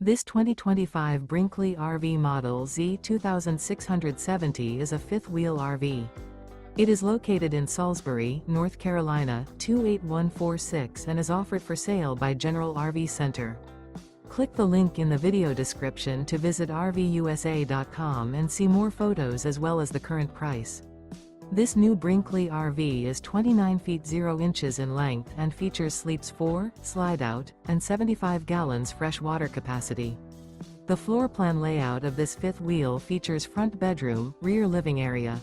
This 2025 Brinkley RV Model Z 2670 is a fifth-wheel RV. It is located in Salisbury, North Carolina, 28146 and is offered for sale by General RV Center. Click the link in the video description to visit RVUSA.com and see more photos as well as the current price. This new Brinkley RV is 29 feet 0 inches in length and features sleeps 4, slide-out, and 75 gallons fresh water capacity. The floor plan layout of this fifth wheel features front bedroom, rear living area.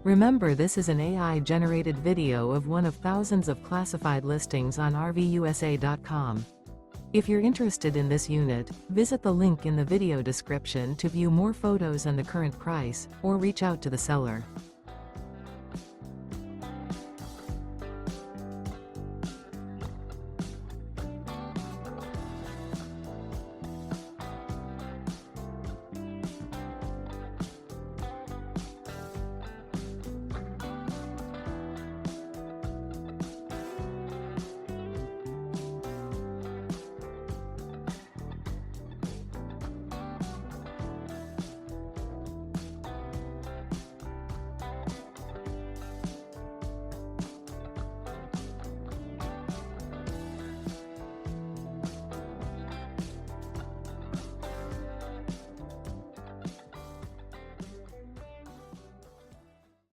Remember, this is an AI-generated video of one of thousands of classified listings on RVUSA.com. If you're interested in this unit, visit the link in the video description to view more photos and the current price, or reach out to the seller.